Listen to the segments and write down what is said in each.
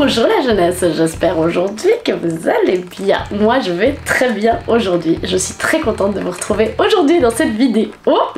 Bonjour la jeunesse, j'espère aujourd'hui que vous allez bien. Moi je vais très bien aujourd'hui. Je suis très contente de vous retrouver aujourd'hui dans cette vidéo.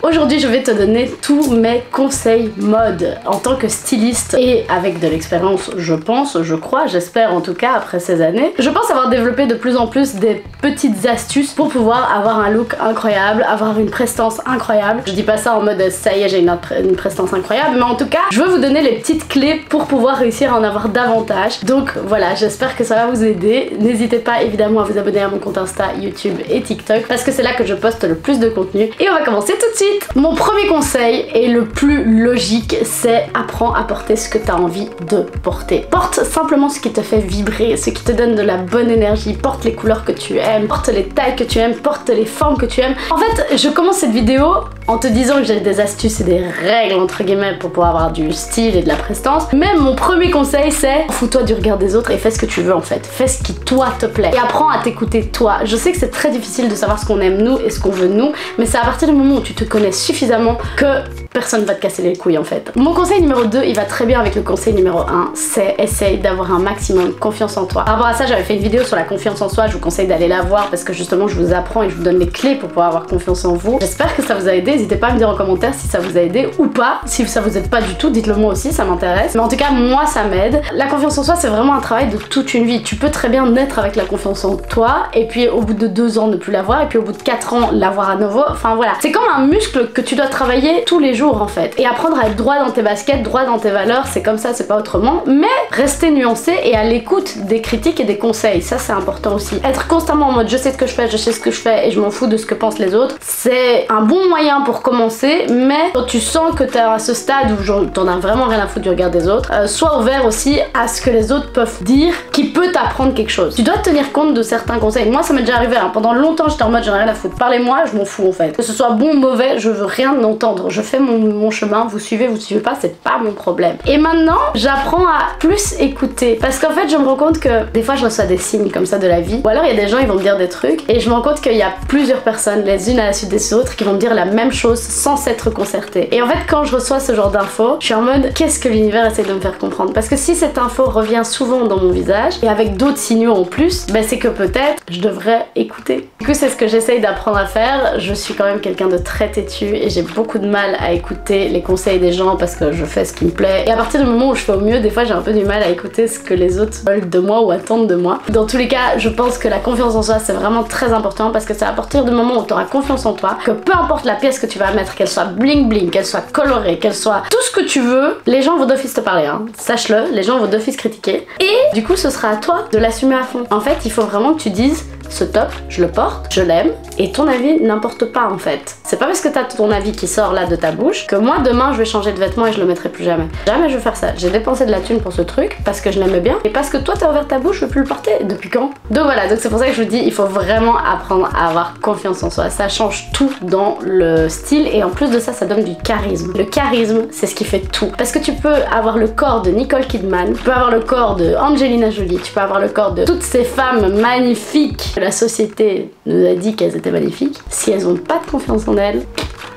Aujourd'hui je vais te donner tous mes conseils mode en tant que styliste et avec de l'expérience, je pense, je crois, j'espère en tout cas après ces années. Je pense avoir développé de plus en plus des petites astuces pour pouvoir avoir un look incroyable, avoir une prestance incroyable. Je dis pas ça en mode ça y est j'ai une prestance incroyable, mais en tout cas je veux vous donner les petites clés pour pouvoir réussir à en avoir davantage. Donc voilà, j'espère que ça va vous aider. N'hésitez pas évidemment à vous abonner à mon compte Insta, YouTube et TikTok parce que c'est là que je poste le plus de contenu. Et on va commencer tout de suite. Mon premier conseil et le plus logique, c'est apprends à porter ce que tu as envie de porter. Porte simplement ce qui te fait vibrer, ce qui te donne de la bonne énergie. Porte les couleurs que tu aimes, porte les tailles que tu aimes, porte les formes que tu aimes. En fait, je commence cette vidéo en te disant que j'ai des astuces et des règles entre guillemets pour pouvoir avoir du style et de la prestance. Mais mon premier conseil c'est fous-toi du regard des autres et fais ce que tu veux en fait. Fais ce qui toi te plaît et apprends à t'écouter toi. Je sais que c'est très difficile de savoir ce qu'on aime nous et ce qu'on veut nous, mais c'est à partir du moment où tu te connais suffisamment que personne va te casser les couilles en fait. Mon conseil numéro 2, il va très bien avec le conseil numéro 1, c'est essaye d'avoir un maximum confiance en toi. Par rapport à ça, j'avais fait une vidéo sur la confiance en soi, je vous conseille d'aller la voir parce que justement je vous apprends et je vous donne les clés pour pouvoir avoir confiance en vous. J'espère que ça vous a aidé, n'hésitez pas à me dire en commentaire si ça vous a aidé ou pas. Si ça vous aide pas du tout, dites-le moi aussi, ça m'intéresse. Mais en tout cas, moi ça m'aide. La confiance en soi, c'est vraiment un travail de toute une vie. Tu peux très bien naître avec la confiance en toi et puis au bout de 2 ans ne plus l'avoir et puis au bout de 4 ans l'avoir à nouveau. Enfin voilà, c'est comme un muscle que tu dois travailler tous les jours en fait. Et apprendre à être droit dans tes baskets, droit dans tes valeurs, c'est comme ça, c'est pas autrement. Mais rester nuancé et à l'écoute des critiques et des conseils, ça c'est important aussi. Être constamment en mode je sais ce que je fais, je sais ce que je fais et je m'en fous de ce que pensent les autres, c'est un bon moyen pour commencer. Mais quand tu sens que t'es à ce stade où t'en as vraiment rien à foutre du regard des autres, sois ouvert aussi à ce que les autres peuvent dire qui peut t'apprendre quelque chose. Tu dois tenir compte de certains conseils. Moi ça m'est déjà arrivé, hein. Pendant longtemps j'étais en mode j'en ai rien à foutre. Parlez-moi, je m'en fous en fait. Que ce soit bon ou mauvais, je veux rien entendre. Je fais mon chemin, vous suivez pas, c'est pas mon problème. Et maintenant j'apprends à plus écouter parce qu'en fait je me rends compte que des fois je reçois des signes comme ça de la vie ou alors il y a des gens ils vont me dire des trucs et je me rends compte qu'il y a plusieurs personnes les unes à la suite des autres qui vont me dire la même chose sans s'être concertées. Et en fait quand je reçois ce genre d'infos, je suis en mode qu'est-ce que l'univers essaie de me faire comprendre, parce que si cette info revient souvent dans mon visage et avec d'autres signaux en plus, ben c'est que peut-être je devrais écouter. Du coup c'est ce que j'essaye d'apprendre à faire. Je suis quand même quelqu'un de très têtu et j'ai beaucoup de mal à écouter les conseils des gens parce que je fais ce qui me plaît. Et à partir du moment où je fais au mieux, des fois j'ai un peu du mal à écouter ce que les autres veulent de moi ou attendent de moi. Dans tous les cas, je pense que la confiance en soi c'est vraiment très important parce que c'est à partir du moment où tu auras confiance en toi que peu importe la pièce que tu vas mettre, qu'elle soit bling bling, qu'elle soit colorée, qu'elle soit tout ce que tu veux, les gens vont d'office te parler, hein. Sache-le, les gens vont d'office critiquer. Et du coup ce sera à toi de l'assumer à fond. En fait il faut vraiment que tu dises ce top, je le porte, je l'aime et ton avis n'importe pas en fait. C'est pas parce que t'as ton avis qui sort là de ta bouche que moi demain je vais changer de vêtements et je le mettrai plus jamais. Jamais je vais faire ça. J'ai dépensé de la thune pour ce truc parce que je l'aimais bien et parce que toi t'as ouvert ta bouche, je veux plus le porter. Depuis quand? Donc voilà, donc c'est pour ça que je vous dis il faut vraiment apprendre à avoir confiance en soi. Ça change tout dans le style et en plus de ça, ça donne du charisme. Le charisme c'est ce qui fait tout. Parce que tu peux avoir le corps de Nicole Kidman, tu peux avoir le corps de Angelina Jolie, tu peux avoir le corps de toutes ces femmes magnifiques. La société nous a dit qu'elles étaient magnifiques. Si elles n'ont pas de confiance en elles,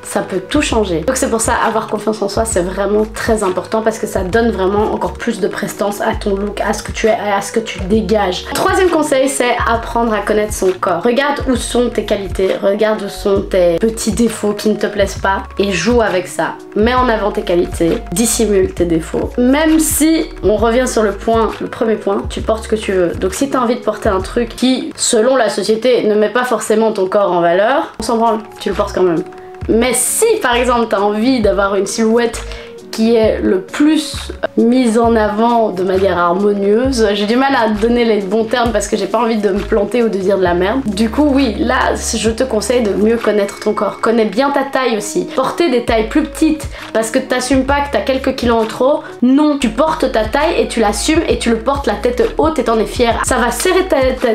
ça peut tout changer. Donc c'est pour ça, avoir confiance en soi c'est vraiment très important parce que ça donne vraiment encore plus de prestance à ton look, à ce que tu es, à ce que tu dégages. Troisième conseil, c'est apprendre à connaître son corps. Regarde où sont tes qualités, regarde où sont tes petits défauts qui ne te plaisent pas et joue avec ça. Mets en avant tes qualités, dissimule tes défauts. Même si, on revient sur le premier point, tu portes ce que tu veux. Donc si tu as envie de porter un truc qui, selon la société, ne met pas forcément ton corps en valeur, on s'en branle, tu le portes quand même. Mais si par exemple t'as envie d'avoir une silhouette qui est le plus mise en avant de manière harmonieuse. J'ai du mal à donner les bons termes parce que j'ai pas envie de me planter ou de dire de la merde. Du coup oui, là je te conseille de mieux connaître ton corps. Connais bien ta taille aussi. Porter des tailles plus petites parce que t'assumes pas que t'as quelques kilos en trop. Non, tu portes ta taille et tu l'assumes et tu le portes la tête haute et t'en es fière. Ça va serrer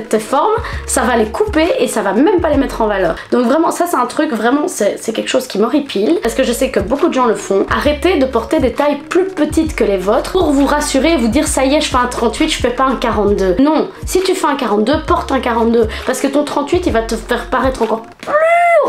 tes formes, ça va les couper et ça va même pas les mettre en valeur. Donc vraiment ça c'est un truc, vraiment c'est quelque chose qui m'horripile parce que je sais que beaucoup de gens le font. Arrêtez de porter des tailles plus petites que les vôtres pour vous rassurer et vous dire ça y est je fais un 38, je fais pas un 42. Non, si tu fais un 42, porte un 42 parce que ton 38 il va te faire paraître encore plus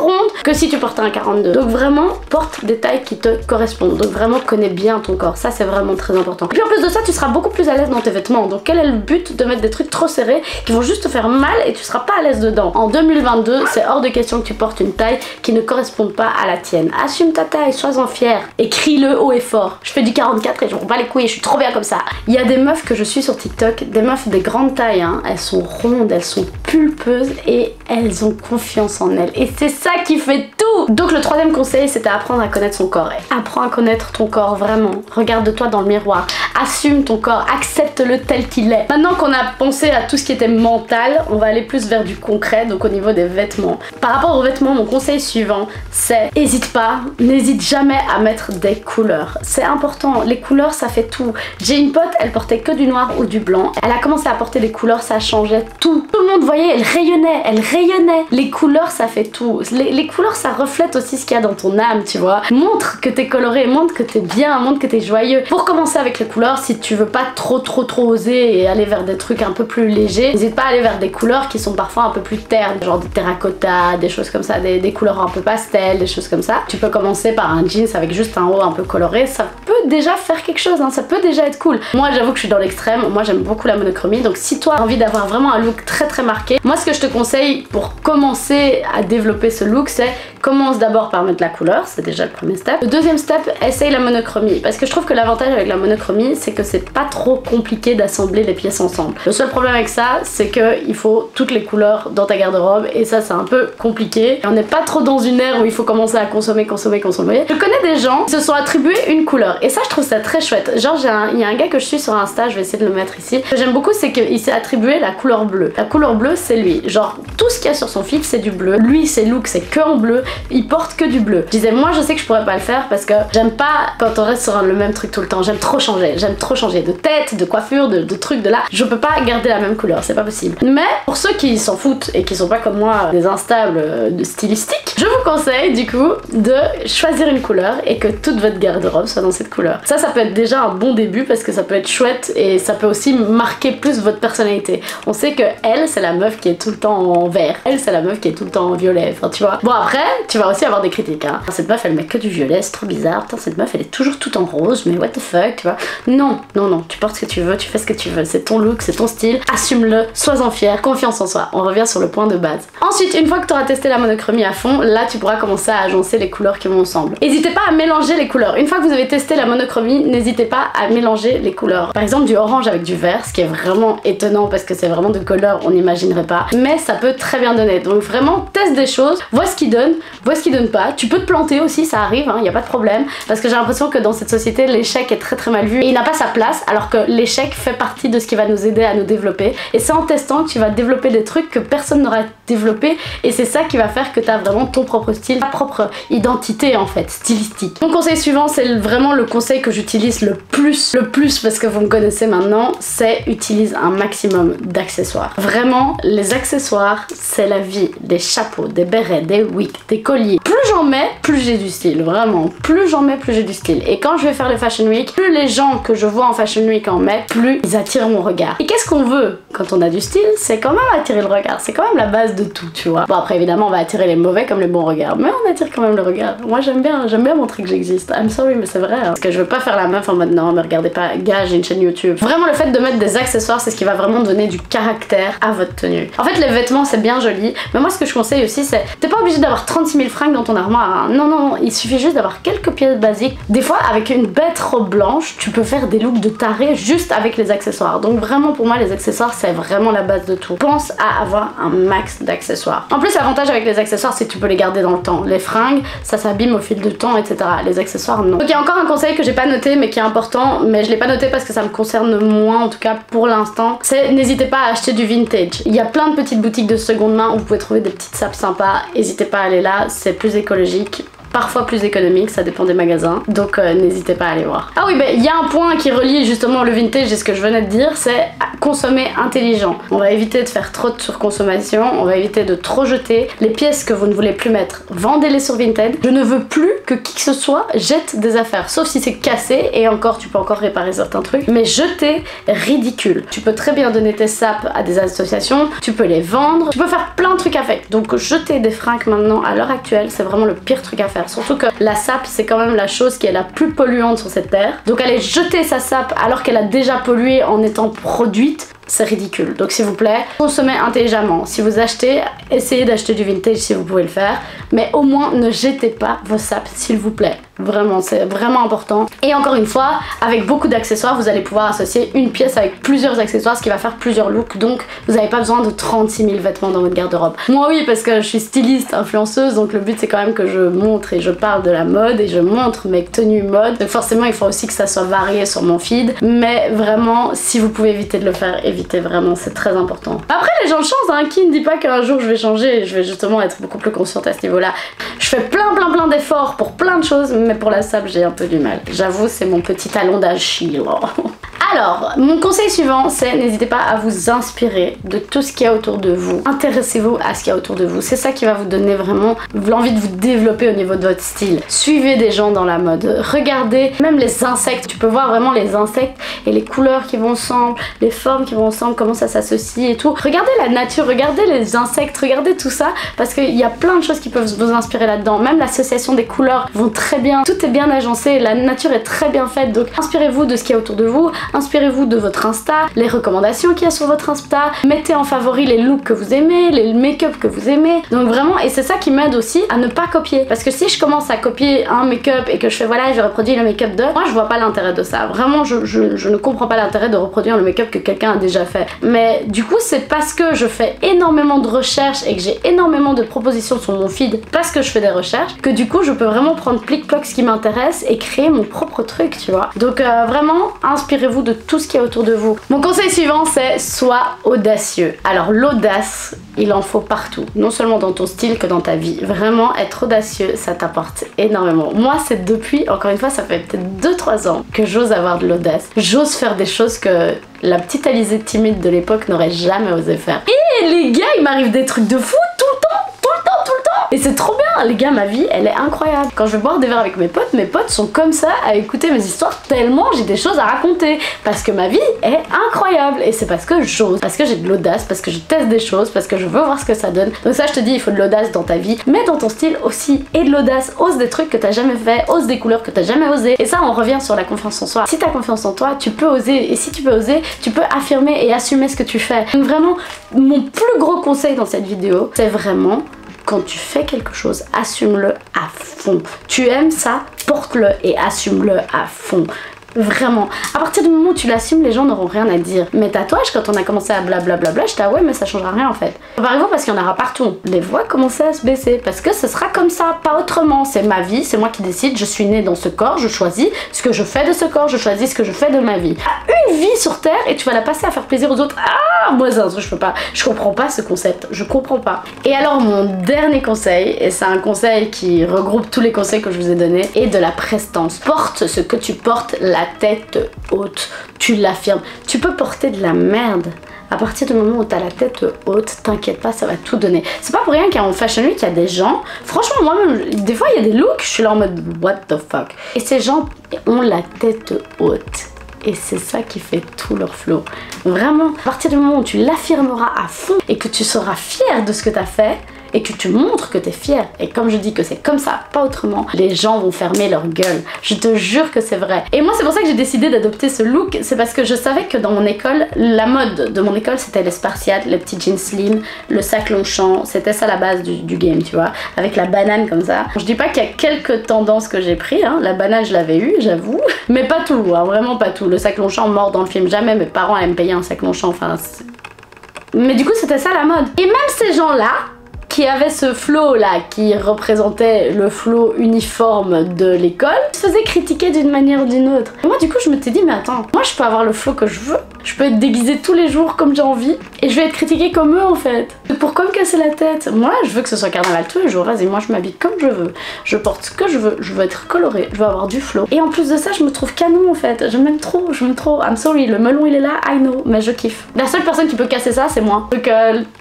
ronde que si tu portais un 42. Donc vraiment, porte des tailles qui te correspondent. Donc vraiment, connais bien ton corps. Ça, c'est vraiment très important. Et puis en plus de ça, tu seras beaucoup plus à l'aise dans tes vêtements. Donc quel est le but de mettre des trucs trop serrés qui vont juste te faire mal et tu seras pas à l'aise dedans? En 2022, c'est hors de question que tu portes une taille qui ne corresponde pas à la tienne. Assume ta taille, sois-en fier et crie-le haut et fort. Je fais du 44 et je romps pas les couilles, je suis trop bien comme ça. Il y a des meufs que je suis sur TikTok, des meufs des grandes tailles, hein. Elles sont rondes, elles sont pulpeuses et elles ont confiance en elles. Et c'est ça qui fait tout. Donc le troisième conseil, c'était apprendre à connaître son corps. Apprends à connaître ton corps vraiment. Regarde-toi dans le miroir. Assume ton corps, accepte-le tel qu'il est. Maintenant qu'on a pensé à tout ce qui était mental, on va aller plus vers du concret, donc au niveau des vêtements. Par rapport aux vêtements, mon conseil suivant, c'est n'hésite jamais à mettre des couleurs. C'est important, les couleurs ça fait tout. J'ai une pote, elle portait que du noir ou du blanc. Elle a commencé à porter des couleurs, ça changeait tout. Tout le monde voyait, elle rayonnait. Les couleurs ça fait tout. Les couleurs ça reflète aussi ce qu'il y a dans ton âme, tu vois. Montre que t'es coloré, montre que t'es bien, montre que t'es joyeux. Pour commencer avec les couleurs, si tu veux pas trop oser et aller vers des trucs un peu plus légers, n'hésite pas à aller vers des couleurs qui sont parfois un peu plus ternes, genre des terracotta, des choses comme ça, des couleurs un peu pastel, des choses comme ça. Tu peux commencer par un jeans avec juste un haut un peu coloré, ça peut déjà faire quelque chose, hein, ça peut déjà être cool. Moi j'avoue que je suis dans l'extrême, moi j'aime beaucoup la monochromie, donc si toi t'as envie d'avoir vraiment un look très marqué, moi ce que je te conseille pour commencer à développer ce look, c'est commence d'abord par mettre la couleur, c'est déjà le premier step. Le deuxième step, essaye la monochromie, parce que je trouve que l'avantage avec la monochromie, c'est que c'est pas trop compliqué d'assembler les pièces ensemble. Le seul problème avec ça, c'est que il faut toutes les couleurs dans ta garde-robe, et ça c'est un peu compliqué. Et on n'est pas trop dans une ère où il faut commencer à consommer. Je connais des gens qui se sont attribués une couleur, et ça je trouve ça très chouette. Genre il y a un gars que je suis sur Insta, je vais essayer de le mettre ici. Ce que j'aime beaucoup, c'est qu'il s'est attribué la couleur bleue. La couleur bleue, c'est lui. Genre tout ce qu'il y a sur son feed, c'est du bleu. Lui, ses looks, c'est que en bleu. Il porte que du bleu. Je disais, moi je sais que je pourrais pas le faire parce que j'aime pas quand on reste sur le même truc tout le temps. J'aime trop changer de tête, de coiffure, de trucs, de là. Je peux pas garder la même couleur, c'est pas possible. Mais pour ceux qui s'en foutent et qui sont pas comme moi des instables stylistiques, je vous conseille du coup de choisir une couleur et que toute votre garde-robe soit dans cette couleur. Ça peut être déjà un bon début parce que ça peut être chouette et ça peut aussi marquer plus votre personnalité. On sait que elle, c'est la meuf qui est tout le temps en vert. Elle, c'est la meuf qui est tout le temps en violet. Enfin, tu vois. Bon, après, tu vas aussi avoir des critiques, hein. Cette meuf, elle met que du violet, c'est trop bizarre. Putain, cette meuf, elle est toujours tout en rose, mais what the fuck, tu vois. Non, tu portes ce que tu veux, tu fais ce que tu veux. C'est ton look, c'est ton style. Assume-le, sois-en fier, confiance en soi. On revient sur le point de base. Ensuite, une fois que tu auras testé la monochromie à fond, là, tu pourras commencer à agencer les couleurs qui vont ensemble. N'hésitez pas à mélanger les couleurs. Une fois que vous avez testé la monochromie, n'hésitez pas à mélanger les couleurs. Par exemple, du orange avec du vert, ce qui est vraiment étonnant parce que c'est vraiment de couleurs on n'imaginerait pas, mais ça peut très bien donner. Donc vraiment, teste des choses, vois ce qui donne, vois ce qui donne pas. Tu peux te planter aussi, ça arrive, hein, y a pas de problème, parce que j'ai l'impression que dans cette société, l'échec est très mal vu et il n'a pas sa place, alors que l'échec fait partie de ce qui va nous aider à nous développer. Et c'est en testant que tu vas développer des trucs que personne n'aura développé, et c'est ça qui va faire que tu as vraiment ton propre style, ta propre identité en fait, stylistique. Mon conseil suivant, c'est vraiment le conseil que j'utilise le plus parce que vous me connaissez maintenant, c'est utilise un maximum d'accessoires. Vraiment, les accessoires, c'est la vie. Des chapeaux, des bérets, des wigs, des colliers. Plus j'en mets, plus j'ai du style. Vraiment, plus j'en mets, plus j'ai du style. Et quand je vais faire les Fashion Week, plus les gens que je vois en Fashion Week en mettent, plus ils attirent mon regard. Et qu'est-ce qu'on veut quand on a du style? C'est quand même attirer le regard. C'est quand même la base de tout, tu vois. Bon, après, évidemment, on va attirer les mauvais comme les bons regards. Mais on attire quand même le regard. Moi, j'aime bien montrer que j'existe. I'm sorry, mais c'est vrai. Hein. Parce que je veux pas faire la meuf en mode non, me regardez pas, gars, j'ai une chaîne YouTube. Vraiment, le fait de mettre des accessoires, c'est ce qui va vraiment donner du caractère à votre tenue. En fait, les vêtements, c'est bien joli. Mais moi, ce que je conseille aussi, c'est t'es pas obligé d'avoir 36 000 fringues dans ton armoire. Hein. Non, il suffit juste d'avoir quelques pièces basiques. Des fois, avec une bête robe blanche, tu peux faire des looks de taré juste avec les accessoires. Donc vraiment, pour moi, les accessoires, c'est vraiment la base de tout. Pense à avoir un max d'accessoires. En plus, l'avantage avec les accessoires, c'est que tu peux les garder dans le temps. Les fringues, ça s'abîme au fil du temps, etc. Les accessoires, non. Donc il y a encore un conseil que j'ai pas noté, mais qui est important, mais je l'ai pas noté parce que ça me concerne moins, en tout cas pour l'instant, c'est n'hésitez pas à acheter du vintage. Il y a plein de petites boutiques de seconde main où vous pouvez trouver des petites sapes sympas. N'hésitez pas à aller là, c'est plus écologique. parfois plus économiques, ça dépend des magasins, donc n'hésitez pas à aller voir. Ah oui, bah il y a un point qui relie justement le vintage et ce que je venais de dire, c'est consommer intelligent. On va éviter de faire trop de surconsommation, on va éviter de trop jeter. Les pièces que vous ne voulez plus mettre, vendez-les sur Vinted. Je ne veux plus que qui que ce soit jette des affaires, sauf si c'est cassé, et encore tu peux encore réparer certains trucs, mais jeter, ridicule. Tu peux très bien donner tes sapes à des associations, tu peux les vendre, tu peux faire plein de trucs avec. Donc jeter des fringues maintenant à l'heure actuelle, c'est vraiment le pire truc à faire, surtout que la sape c'est quand même la chose qui est la plus polluante sur cette terre. Donc aller jeter sa sape alors qu'elle a déjà pollué en étant produite, c'est ridicule. Donc s'il vous plaît, consommez intelligemment. Si vous achetez, essayez d'acheter du vintage si vous pouvez le faire, mais au moins ne jetez pas vos sapes s'il vous plaît. Vraiment, c'est vraiment important. Et encore une fois, avec beaucoup d'accessoires, vous allez pouvoir associer une pièce avec plusieurs accessoires, ce qui va faire plusieurs looks. Donc vous n'avez pas besoin de 36 000 vêtements dans votre garde-robe. Moi oui, parce que je suis styliste, influenceuse, donc le but c'est quand même que je montre et je parle de la mode et je montre mes tenues mode. Donc forcément il faut aussi que ça soit varié sur mon feed. Mais vraiment, si vous pouvez éviter de le faire, évitez vraiment, c'est très important. Après les gens changent, hein, qui ne dit pas qu'un jour je vais changer et je vais justement être beaucoup plus consciente à ce niveau-là. Je fais plein d'efforts pour plein de choses, mais pour la sape j'ai un peu du mal. J'avoue, c'est mon petit talon d'Achille. Alors, mon conseil suivant, c'est n'hésitez pas à vous inspirer de tout ce qu'il y a autour de vous. Intéressez-vous à ce qu'il y a autour de vous. C'est ça qui va vous donner vraiment l'envie de vous développer au niveau de votre style. Suivez des gens dans la mode. Regardez même les insectes. Tu peux voir vraiment les insectes et les couleurs qui vont ensemble, les formes qui vont ensemble, comment ça s'associe et tout. Regardez la nature, regardez les insectes, regardez tout ça parce qu'il y a plein de choses qui peuvent vous inspirer là-dedans. Même l'association des couleurs vont très bien. Tout est bien agencé, la nature est très bien faite. Donc inspirez-vous de ce qu'il y a autour de vous. Inspirez-vous de votre Insta, les recommandations qu'il y a sur votre Insta, mettez en favori les looks que vous aimez, les make-up que vous aimez. Donc vraiment, et c'est ça qui m'aide aussi à ne pas copier. Parce que si je commence à copier un make-up et que je fais voilà, je reproduis le make-up de, moi je vois pas l'intérêt de ça. Vraiment, je ne comprends pas l'intérêt de reproduire le make-up que quelqu'un a déjà fait. Mais du coup, c'est parce que je fais énormément de recherches et que j'ai énormément de propositions sur mon feed, parce que je fais des recherches, que du coup, je peux vraiment prendre plic-ploc ce qui m'intéresse et créer mon propre truc, tu vois. Donc vraiment, inspirez-vous de tout ce qu'il y a autour de vous. Mon conseil suivant, c'est sois audacieux. Alors l'audace, il en faut partout, non seulement dans ton style que dans ta vie. Vraiment, être audacieux, ça t'apporte énormément. Moi, c'est depuis, encore une fois, ça fait peut-être 2-3 ans que j'ose avoir de l'audace. J'ose faire des choses que la petite Alizée timide de l'époque n'aurait jamais osé faire. Et les gars, il m'arrive des trucs de fou tout le temps. Et c'est trop bien, les gars, ma vie, elle est incroyable. Quand je vais boire des verres avec mes potes sont comme ça à écouter mes histoires tellement j'ai des choses à raconter. Parce que ma vie est incroyable. Et c'est parce que j'ose, parce que j'ai de l'audace, parce que je teste des choses, parce que je veux voir ce que ça donne. Donc ça, je te dis, il faut de l'audace dans ta vie, mais dans ton style aussi. Et de l'audace, ose des trucs que t'as jamais fait, ose des couleurs que t'as jamais osé. Et ça, on revient sur la confiance en soi. Si t'as confiance en toi, tu peux oser. Et si tu peux oser, tu peux affirmer et assumer ce que tu fais. Donc vraiment, mon plus gros conseil dans cette vidéo, c'est vraiment... quand tu fais quelque chose, assume-le à fond. Tu aimes ça, porte-le et assume-le à fond. Vraiment. À partir du moment où tu l'assumes, les gens n'auront rien à dire. Mes tatouages, quand on a commencé à blablabla, j'étais ah ouais, mais ça changera rien en fait. Préparez-vous parce qu'il y en aura partout. Les voix commençaient à se baisser parce que ce sera comme ça, pas autrement. C'est ma vie, c'est moi qui décide. Je suis née dans ce corps, je choisis ce que je fais de ce corps, je choisis ce que je fais de ma vie. Une vie sur terre et tu vas la passer à faire plaisir aux autres. Ah, moi c'est un truc, je peux pas. Je comprends pas ce concept. Je comprends pas. Et alors, mon dernier conseil, et c'est un conseil qui regroupe tous les conseils que je vous ai donnés, est de la prestance. Porte ce que tu portes, la tête haute, tu l'affirmes. Tu peux porter de la merde. À partir du moment où t'as la tête haute, t'inquiète pas, ça va tout donner. C'est pas pour rien qu'en Fashion Week, il y a des gens, franchement moi-même, des fois il y a des looks, je suis là en mode what the fuck. Et ces gens ont la tête haute. Et c'est ça qui fait tout leur flow. Vraiment, à partir du moment où tu l'affirmeras à fond et que tu seras fier de ce que t'as fait, et que tu montres que t'es fier, et comme je dis que c'est comme ça, pas autrement, les gens vont fermer leur gueule. Je te jure que c'est vrai. Et moi c'est pour ça que j'ai décidé d'adopter ce look, c'est parce que je savais que dans mon école, la mode de mon école c'était les spartiates, les petits jeans slim, le sac Longchamp, c'était ça la base du game, tu vois, avec la banane comme ça. Je dis pas qu'il y a quelques tendances que j'ai pris, hein. La banane je l'avais eu, j'avoue, mais pas tout, hein, vraiment pas tout. Le sac Longchamp mort dans le film, jamais mes parents allaient me payer un sac Longchamp, enfin... Mais du coup c'était ça la mode. Et même ces gens-là, qui avait ce flow là, qui représentait le flow uniforme de l'école, se faisait critiquer d'une manière ou d'une autre. Et moi du coup je me suis dit mais attends, moi je peux avoir le flow que je veux, je peux être déguisée tous les jours comme j'ai envie, et je vais être critiquée comme eux en fait. Pourquoi me casser la tête? Moi je veux que ce soit carnaval tous les jours, vas-y, moi je m'habille comme je veux, je porte ce que je veux être colorée, je veux avoir du flow. Et en plus de ça, je me trouve canon en fait, je m'aime trop, I'm sorry, le melon il est là, I know, mais je kiffe. La seule personne qui peut casser ça, c'est moi. Donc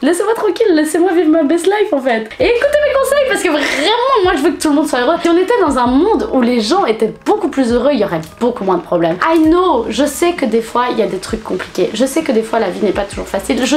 laissez-moi tranquille, laissez-moi vivre ma best life en fait. Et écoutez mes conseils parce que vraiment, moi je veux que tout le monde soit heureux. Si on était dans un monde où les gens étaient beaucoup plus heureux, il y aurait beaucoup moins de problèmes. I know, je sais que des fois il y a des trucs compliqués, je sais que des fois la vie n'est pas toujours facile, je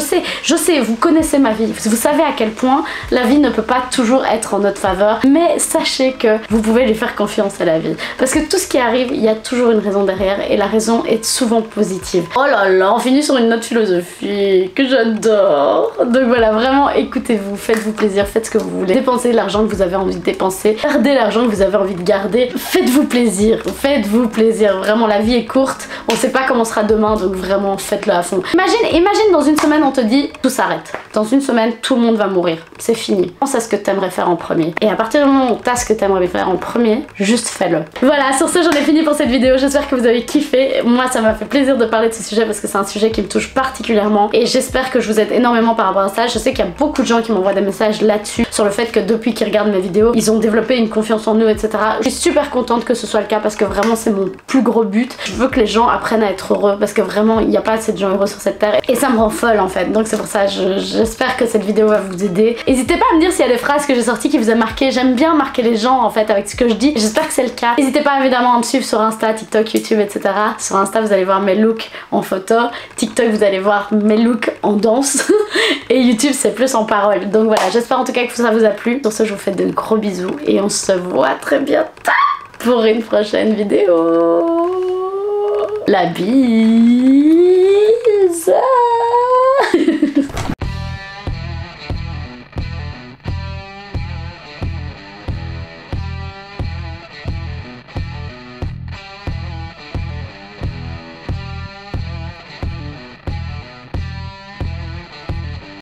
sais, vous connaissez ma vie, vous savez à quel point la vie ne peut pas toujours être en notre faveur, mais sachez que vous pouvez lui faire confiance à la vie. Parce que tout ce qui arrive, il y a toujours une raison derrière et la raison est souvent positive. Oh là là, on finit sur une note philosophique que j'adore. Donc voilà, vraiment écoutez-vous, faites-vous plaisir, faites ce que vous voulez. Dépensez l'argent que vous avez envie de dépenser, gardez l'argent que vous avez envie de garder, faites-vous plaisir, faites-vous plaisir. Vraiment, la vie est courte, on sait pas comment sera demain, donc vraiment faites-le à fond. Imagine dans une semaine on te dit tout s'arrête. Dans une semaine, tout le monde va mourir. C'est fini. Pense à ce que t'aimerais faire en premier. Et à partir du moment où t'as ce que t'aimerais faire en premier, juste fais-le. Voilà, sur ce, j'en ai fini pour cette vidéo. J'espère que vous avez kiffé. Moi, ça m'a fait plaisir de parler de ce sujet parce que c'est un sujet qui me touche particulièrement. Et j'espère que je vous aide énormément par rapport à ça. Je sais qu'il y a beaucoup de gens qui m'envoient des messages là-dessus, sur le fait que depuis qu'ils regardent mes vidéos, ils ont développé une confiance en eux, etc. Je suis super contente que ce soit le cas parce que vraiment, c'est mon plus gros but. Je veux que les gens apprennent à être heureux parce que vraiment, il n'y a pas assez de gens heureux sur cette terre. Et ça me rend folle en fait. Donc c'est pour ça, j'espère que cette vidéo va vous aider. N'hésitez pas à me dire s'il y a des phrases que j'ai sorties qui vous a marqué. J'aime bien marquer les gens en fait avec ce que je dis. J'espère que c'est le cas. N'hésitez pas évidemment à me suivre sur Insta, TikTok, YouTube, etc. Sur Insta, vous allez voir mes looks en photo. TikTok, vous allez voir mes looks en danse. Et YouTube, c'est plus en parole. Donc voilà, j'espère en tout cas que ça vous a plu. Sur ce, je vous fais de gros bisous et on se voit très bientôt pour une prochaine vidéo. La bise.